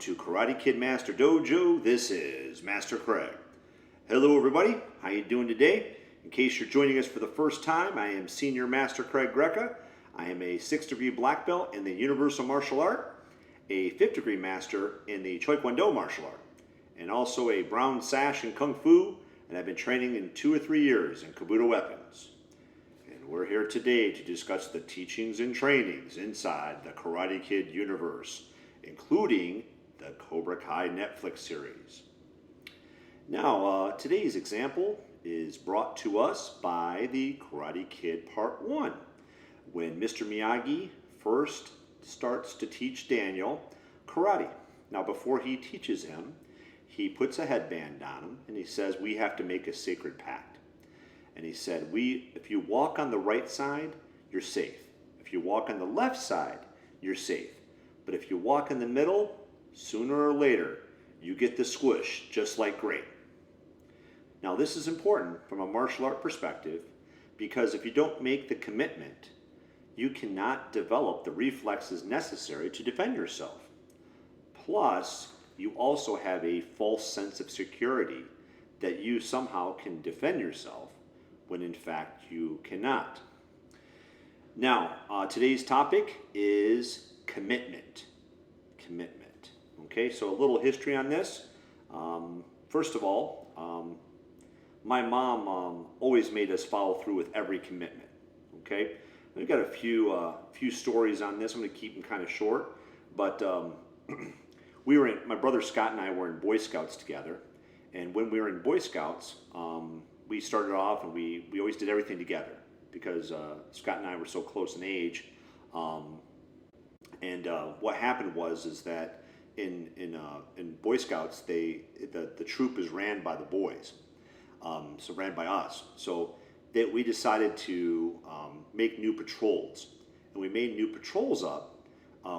to Karate Kid Master Dojo. This is Master Craig. Hello everybody, how you doing today? In case you're joining us for the first time, I am Senior Master Craig Greca. I am a 6th degree black belt in the Universal Martial Art, a 5th degree master in the Taekwondo martial art, and also a brown sash in Kung Fu, and I've been training in 2 or 3 years in Kabuto weapons. And we're here today to discuss the teachings and trainings inside the Karate Kid universe, including the Cobra Kai Netflix series. Now, today's example is brought to us by the Karate Kid Part 1, when Mr. Miyagi first starts to teach Daniel karate. Now, before he teaches him, he puts a headband on him and he says, we have to make a sacred pact. And he said, if you walk on the right side, you're safe. If you walk on the left side, you're safe. But if you walk in the middle, sooner or later, you get the squish, just like great. Now, this is important from a martial art perspective because if you don't make the commitment, you cannot develop the reflexes necessary to defend yourself. Plus, you also have a false sense of security that you somehow can defend yourself when in fact you cannot. Now, today's topic is commitment. Commitment. Okay, so a little history on this. First of all, my mom always made us follow through with every commitment. Okay, we've got a few stories on this. I'm going to keep them kind of short, but my brother Scott and I were in Boy Scouts together, and when we were in Boy Scouts, we started off and we always did everything together because Scott and I were so close in age. And what happened was that in Boy Scouts, the troop is ran by the boys, so ran by us. So that we decided to make new patrols, and we made new patrols up.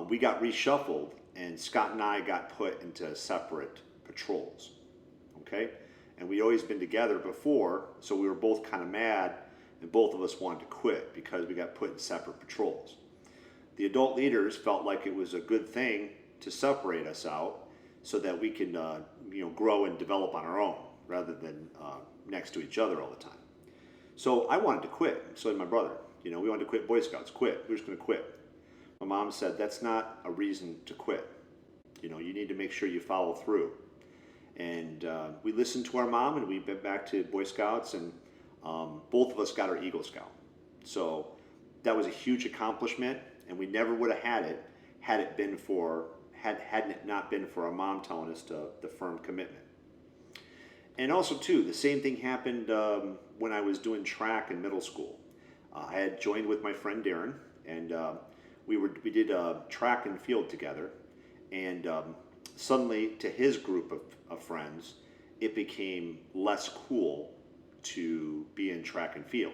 We got reshuffled, and Scott and I got put into separate patrols. Okay, and we'd always been together before, so we were both kind of mad, and both of us wanted to quit because we got put in separate patrols. The adult leaders felt like it was a good thing to separate us out so that we can grow and develop on our own rather than next to each other all the time. So I wanted to quit. So did my brother. We wanted to quit Boy Scouts. Quit. We're just going to quit. My mom said, that's not a reason to quit. You need to make sure you follow through. And we listened to our mom, and we went back to Boy Scouts, and both of us got our Eagle Scout. So that was a huge accomplishment. And we never would have had it hadn't it not been for our mom telling us the firm commitment. And also too, the same thing happened when I was doing track in middle school. I had joined with my friend Darren, and we did track and field together. And suddenly, to his group of friends, it became less cool to be in track and field.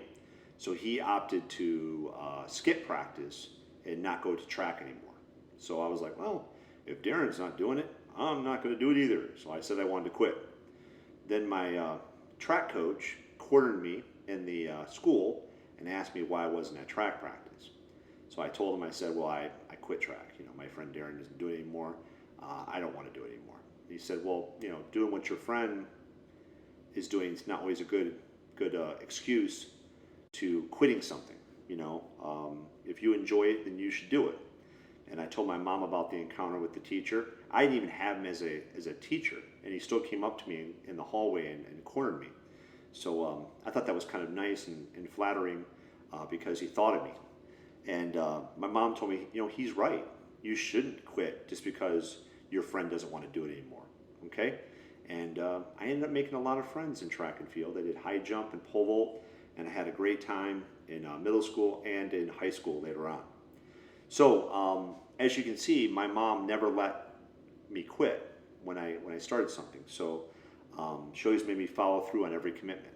So he opted to skip practice and not go to track anymore. So I was like, well, if Darren's not doing it, I'm not going to do it either. So I said I wanted to quit. Then my track coach cornered me in the school and asked me why I wasn't at track practice. So I told him, I said, well, I quit track. My friend Darren doesn't do it anymore. I don't want to do it anymore. He said, well, doing what your friend is doing is not always a good excuse to quitting something. If you enjoy it, then you should do it. And I told my mom about the encounter with the teacher. I didn't even have him as a teacher, and he still came up to me in the hallway and cornered me. So I thought that was kind of nice and flattering because he thought of me. And my mom told me, he's right. You shouldn't quit just because your friend doesn't want to do it anymore. Okay? And I ended up making a lot of friends in track and field. I did high jump and pole vault, and I had a great time in middle school and in high school later on. So as you can see, my mom never let me quit when I started something. So she always made me follow through on every commitment.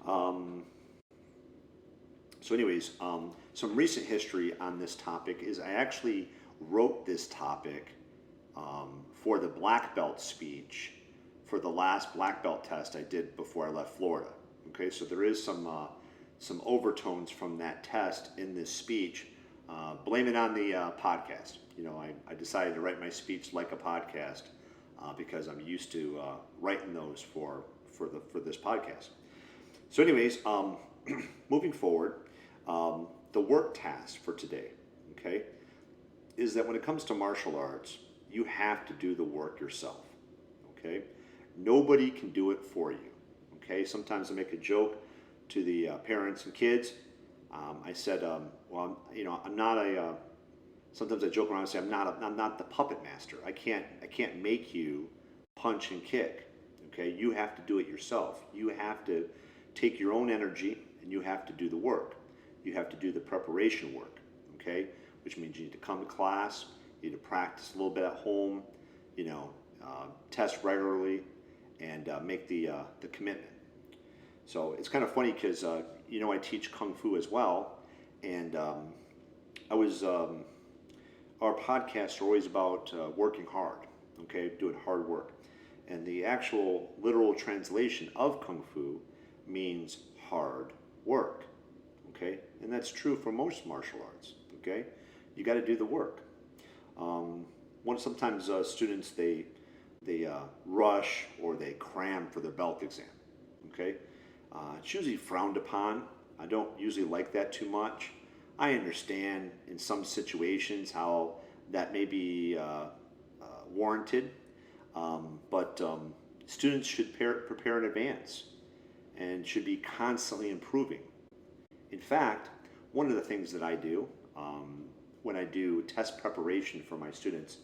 So anyways, some recent history on this topic is I actually wrote this topic for the black belt speech for the last black belt test I did before I left Florida. Okay, so there is some overtones from that test in this speech. Blame it on the podcast. I decided to write my speech like a podcast because I'm used to writing those for this podcast. So, anyways, moving forward, the work task for today, okay, is that when it comes to martial arts, you have to do the work yourself. Okay, nobody can do it for you. Okay, sometimes I make a joke to the parents and kids. I said, well, I'm not a. Sometimes I joke around and say I'm not the puppet master. I can't make you punch and kick. Okay, you have to do it yourself. You have to take your own energy and you have to do the work. You have to do the preparation work. Okay, which means you need to come to class, you need to practice a little bit at home, test regularly, and make the commitment. So it's kind of funny because I teach kung fu as well, and our podcasts are always about working hard, okay, doing hard work, and the actual literal translation of kung fu means hard work, okay, and that's true for most martial arts, okay. You got to do the work. Sometimes students they rush or they cram for their belt exam. Okay, it's usually frowned upon. I don't usually like that too much. I understand in some situations how that may be warranted, but students should prepare in advance and should be constantly improving. In fact, one of the things that I do when I do test preparation for my students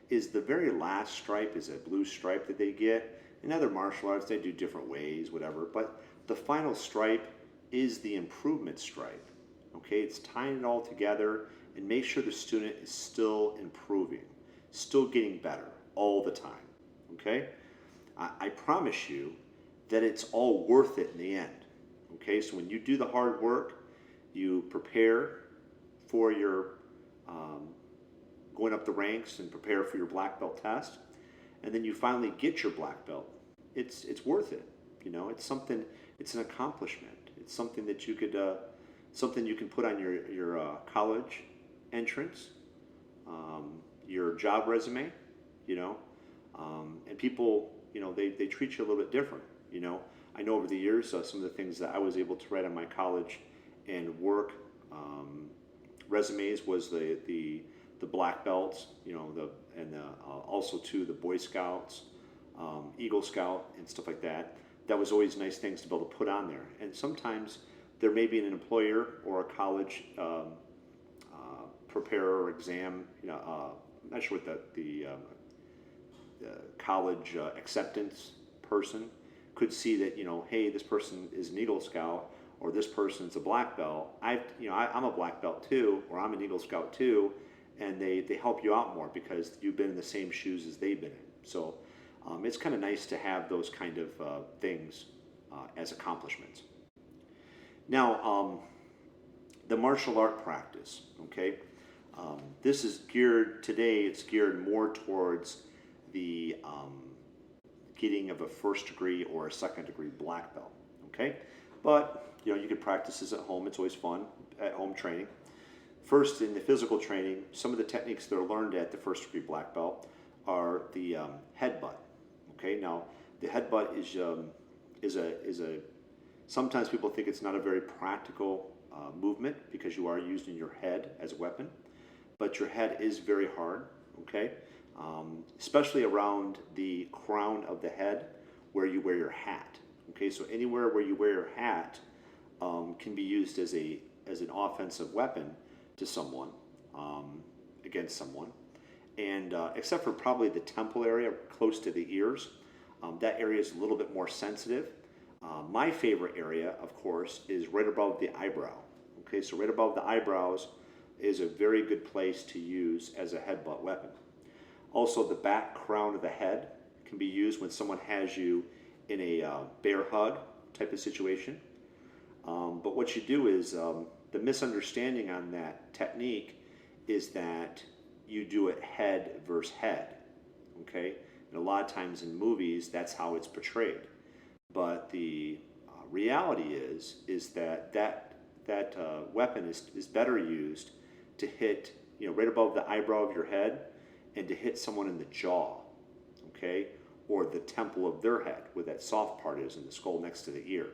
is the very last stripe is a blue stripe that they get. In other martial arts, they do different ways, whatever, but the final stripe is the improvement stripe. Okay, it's tying it all together and make sure the student is still improving, still getting better all the time. Okay, I promise you that it's all worth it in the end. Okay, so when you do the hard work, you prepare for your going up the ranks and prepare for your black belt test, and then you finally get your black belt. It's worth it. It's something. It's an accomplishment. It's something that you could something you can put on your college entrance, your job resume. And people they treat you a little bit different. I know over the years some of the things that I was able to write on my college and work resumes was the black belts, also too the Boy Scouts, Eagle Scout, and stuff like that. That was always nice things to be able to put on there. And sometimes there may be an employer or a college preparer or exam. I'm not sure what the college acceptance person could see that hey, this person is an Eagle Scout or this person's a black belt. I'm a black belt too, or I'm an Eagle Scout too, and they help you out more because you've been in the same shoes as they've been in. So it's kind of nice to have those kind of things as accomplishments. Now, the martial art practice, okay? This is it's geared more towards the getting of a first degree or a second degree black belt, okay? But, you can practice this at home. It's always fun, at home training. First, in the physical training, some of the techniques that are learned at the first degree black belt are the headbutt, okay? Now, the headbutt is a sometimes people think it's not a very practical movement because you are using your head as a weapon, but your head is very hard, okay? Especially around the crown of the head where you wear your hat, okay? So anywhere where you wear your hat can be used as an offensive weapon to someone, against someone. And except for probably the temple area close to the ears, that area is a little bit more sensitive. My favorite area, of course, is right above the eyebrow. Okay, so right above the eyebrows is a very good place to use as a headbutt weapon. Also, the back crown of the head can be used when someone has you in a bear hug type of situation. But what you do is, the misunderstanding on that technique is that you do it head versus head, okay? And a lot of times in movies, that's how it's portrayed. But the reality is that weapon is better used to hit right above the eyebrow of your head, and to hit someone in the jaw, okay, or the temple of their head, where that soft part is in the skull next to the ear.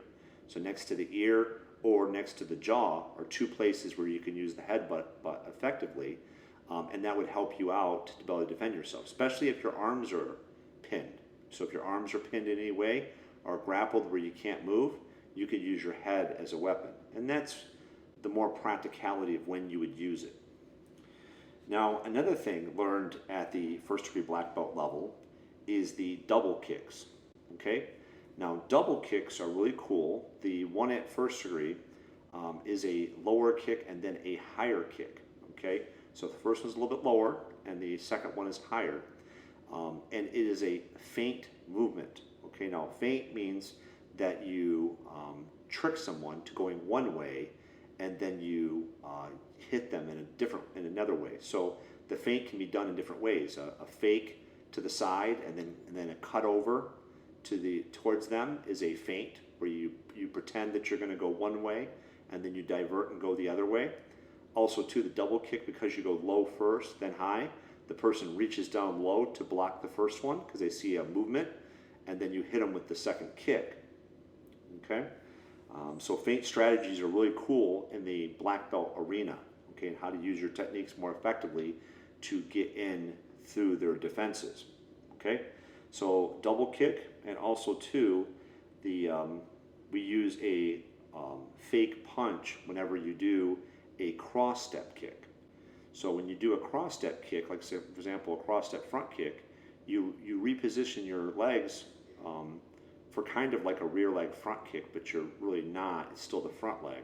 So next to the ear or next to the jaw are two places where you can use the headbutt effectively, and that would help you out to be able to defend yourself, especially if your arms are pinned. So if your arms are pinned in any way or grappled where you can't move, you could use your head as a weapon. And that's the more practicality of when you would use it. Now, another thing learned at the first degree black belt level is the double kicks, okay? Now, double kicks are really cool. The one at first degree is a lower kick and then a higher kick, okay? So the first one's a little bit lower and the second one is higher. And it is a feint movement, okay? Now, feint means that you trick someone to going one way and then you hit them in another way. So the feint can be done in different ways. A fake to the side and then a cut over towards them is a feint, where you pretend that you're going to go one way and then you divert and go the other way. Also, too, the double kick, because you go low first, then high, the person reaches down low to block the first one because they see a movement, and then you hit them with the second kick. Okay? So feint strategies are really cool in the black belt arena, okay, and how to use your techniques more effectively to get in through their defenses, okay? So double kick, and also too, we use a fake punch whenever you do a cross step kick. So when you do a cross step kick, like say, for example, a cross step front kick, you reposition your legs for kind of like a rear leg front kick, but you're really not. It's still the front leg.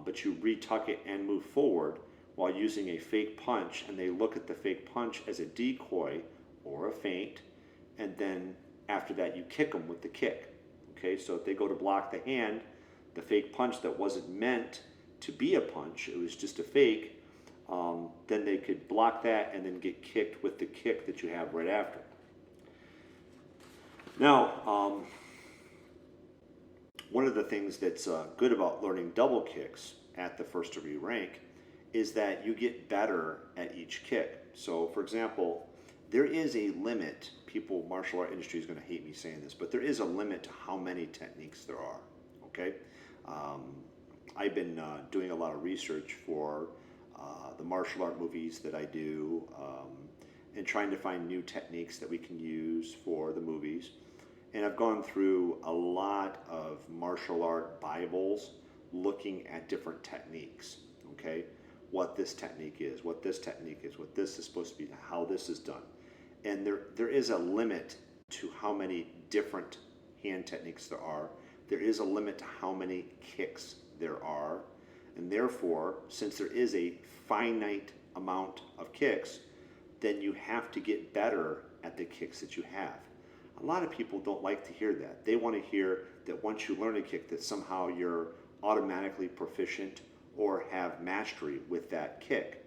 But you retuck it and move forward while using a fake punch, and they look at the fake punch as a decoy or a feint, and then after that you kick them with the kick. Okay, so if they go to block the hand, the fake punch that wasn't meant to be a punch, it was just a fake, then they could block that and then get kicked with the kick that you have right after. Now, one of the things that's good about learning double kicks at the first degree rank is that you get better at each kick. So, for example, there is a limit. Martial art industry is going to hate me saying this, but there is a limit to how many techniques there are, okay? I've been doing a lot of research for the martial art movies that I do, and trying to find new techniques that we can use for the movies. And I've gone through a lot of martial art Bibles looking at different techniques, okay? What this technique is, what this technique is, what this is supposed to be, how this is done. And there is a limit to how many different hand techniques there are. There is a limit to how many kicks there are. And therefore, since there is a finite amount of kicks, then you have to get better at the kicks that you have. A lot of people don't like to hear that. They want to hear that once you learn a kick that somehow you're automatically proficient or have mastery with that kick,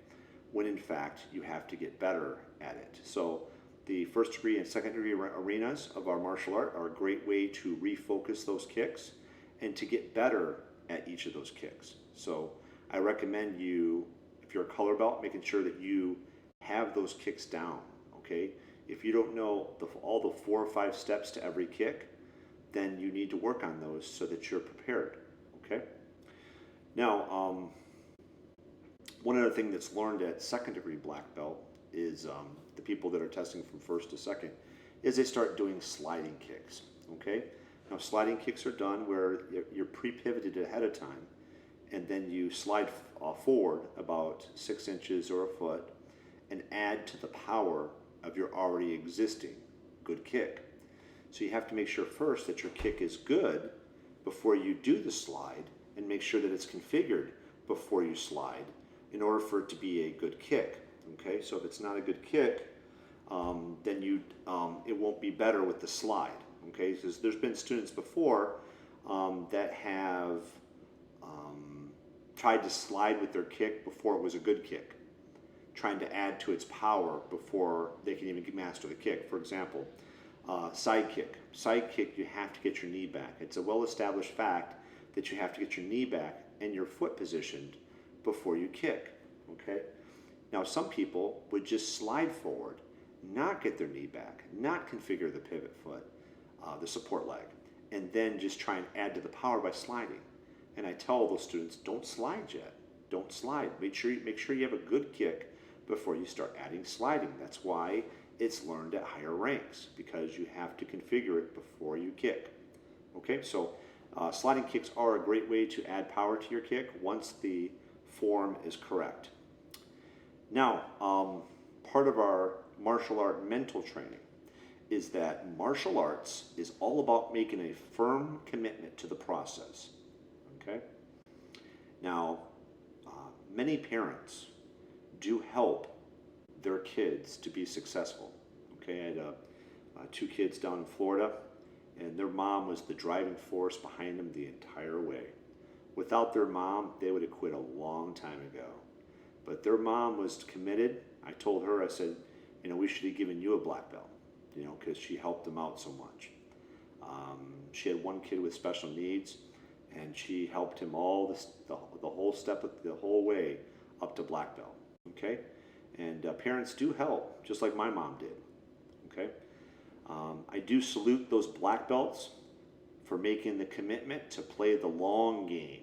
when in fact you have to get better at it. So the first degree and second degree arenas of our martial art are a great way to refocus those kicks and to get better at each of those kicks. So I recommend you, if you're a color belt, making sure that you have those kicks down, okay? If you don't know all the 4 or 5 steps to every kick, then you need to work on those so that you're prepared, okay? Now, one other thing that's learned at second degree black belt is the people that are testing from first to second, is they start doing sliding kicks, okay? Now, sliding kicks are done where you're pre-pivoted ahead of time, and then you slide forward about 6 inches or a foot and add to the power of your already existing good kick. So you have to make sure first that your kick is good before you do the slide, and make sure that it's configured before you slide in order for it to be a good kick. Okay, so if it's not a good kick, then it won't be better with the slide. Okay, because there's been students before that have tried to slide with their kick before it was a good kick, trying to add to its power before they can even master the kick. For example, side kick. Side kick, you have to get your knee back. It's a well-established fact that you have to get your knee back and your foot positioned before you kick. Okay. Now, some people would just slide forward, not get their knee back, not configure the pivot foot, the support leg, and then just try and add to the power by sliding. And I tell those students, don't slide yet. Don't slide. Make sure you have a good kick before you start adding sliding. That's why it's learned at higher ranks, because you have to configure it before you kick. Okay, so sliding kicks are a great way to add power to your kick once the form is correct. Now, part of our martial art mental training is that martial arts is all about making a firm commitment to the process. Okay? Now, many parents do help their kids to be successful. Okay, I had 2 kids down in Florida, and their mom was the driving force behind them the entire way. Without their mom, they would have quit a long time ago. But their mom was committed. I told her, I said, we should have given you a black belt, because she helped them out so much. She had one kid with special needs, and she helped him all the whole step, the whole way up to black belt. Okay, and parents do help, just like my mom did. Okay, I do salute those black belts for making the commitment to play the long game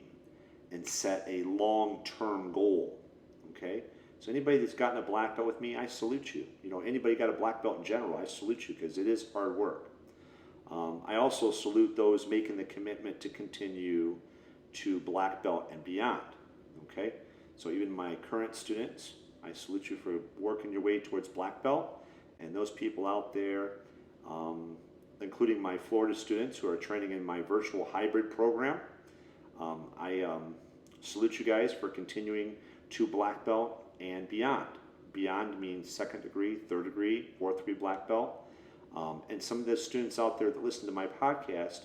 and set a long-term goal. Okay, so anybody that's gotten a black belt with me, I salute you. Anybody got a black belt in general, I salute you, because it is hard work. I also salute those making the commitment to continue to black belt and beyond. Okay, so even my current students, I salute you for working your way towards black belt, and those people out there, including my Florida students who are training in my virtual hybrid program. I salute you guys for continuing to black belt and beyond. Beyond means 2nd degree, 3rd degree, 4th degree black belt. And some of the students out there that listen to my podcast,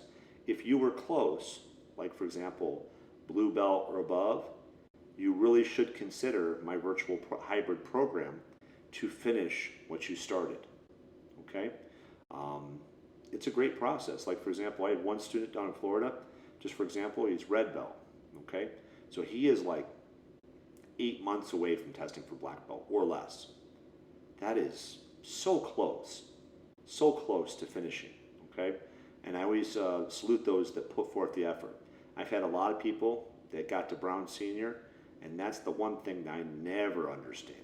if you were close, like for example, blue belt or above, you really should consider my virtual hybrid program to finish what you started. Okay? It's a great process. Like for example, I had one student down in Florida, just for example, he's red belt. Okay? So he is like 8 months away from testing for black belt or less. That is so close to finishing. Okay? And I always salute those that put forth the effort. I've had a lot of people that got to Brown Senior, and that's the one thing that I never understand.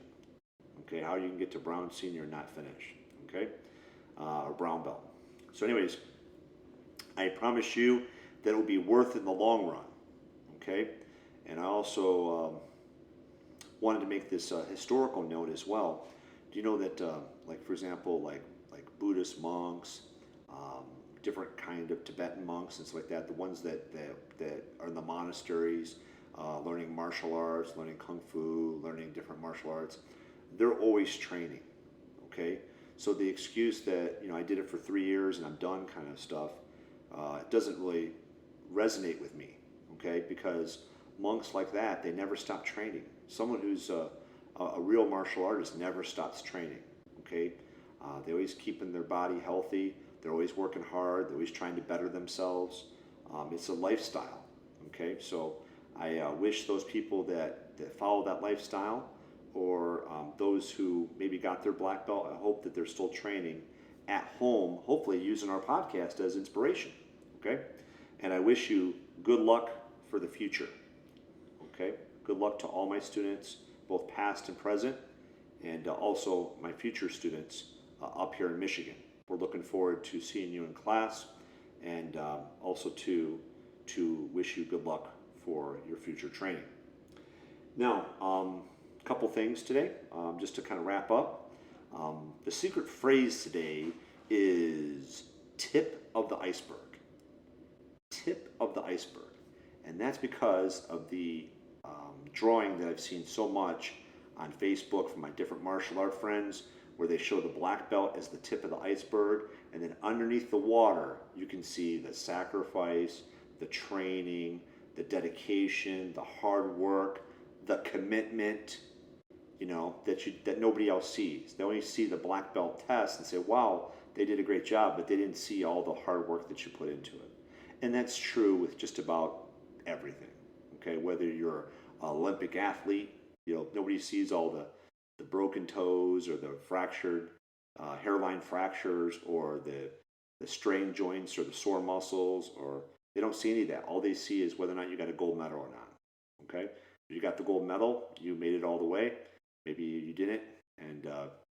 Okay, how you can get to Brown Senior and not finish. Okay, or Brown Belt. So anyways, I promise you that it will be worth it in the long run. Okay, and I also wanted to make this historical note as well. Do you know that, like for example, like Buddhist monks, different kind of Tibetan monks and stuff like that, the ones that are in the monasteries, learning martial arts, learning kung fu, learning different martial arts, they're always training. Okay, so the excuse that I did it for 3 years and I'm done kind of stuff, it doesn't really resonate with me. Okay, because monks like that, they never stop training. Someone who's a real martial artist never stops training. Okay, they always keeping their body healthy. They're always working hard. They're always trying to better themselves. It's a lifestyle. Okay, so I wish those people that follow that lifestyle, or those who maybe got their black belt, I hope that they're still training at home, hopefully using our podcast as inspiration. Okay, and I wish you good luck for the future. Okay, good luck to all my students, both past and present, and also my future students up here in Michigan. We're looking forward to seeing you in class, and also to wish you good luck for your future training. Now, a couple things today, just to kind of wrap up. The secret phrase today is tip of the iceberg. Tip of the iceberg. And that's because of the drawing that I've seen so much on Facebook from my different martial art friends, where they show the black belt as the tip of the iceberg, and then underneath the water you can see the sacrifice, the training, the dedication, the hard work, the commitment, that nobody else sees. They only see the black belt test and say, wow, they did a great job, but they didn't see all the hard work that you put into it. And that's true with just about everything. Okay, whether you're an Olympic athlete, nobody sees all the the broken toes or the fractured hairline fractures or the strained joints or the sore muscles, or they don't see any of that. All they see is whether or not you got a gold medal or not. Okay, if you got the gold medal, you made it all the way. Maybe you didn't, and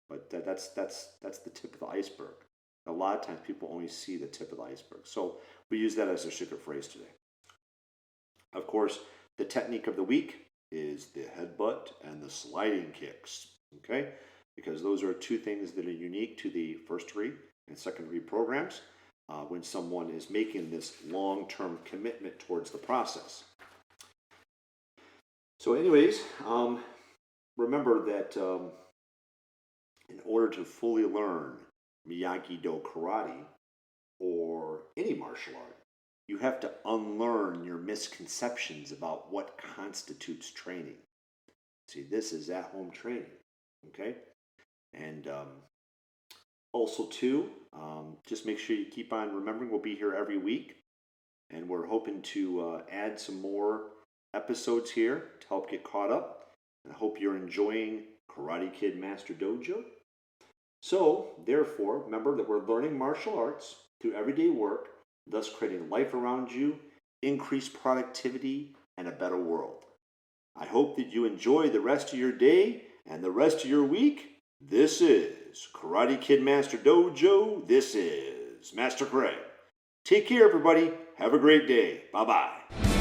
but that's the tip of the iceberg. A lot of times people only see the tip of the iceberg, so we use that as our secret phrase today. Of course, the technique of the week is the headbutt and the sliding kicks. Okay, because those are two things that are unique to the first degree and second degree programs when someone is making this long-term commitment towards the process. So anyways, remember that in order to fully learn Miyagi-Do karate or any martial art, you have to unlearn your misconceptions about what constitutes training. See, this is at-home training, okay? And also, too, just make sure you keep on remembering we'll be here every week, and we're hoping to add some more episodes here to help get caught up. And I hope you're enjoying Karate Kid Master Dojo. So, therefore, remember that we're learning martial arts through everyday work, thus creating life around you, increased productivity, and a better world. I hope that you enjoy the rest of your day and the rest of your week. This is Karate Kid Master Dojo. This is Master Craig. Take care, everybody. Have a great day. Bye-bye.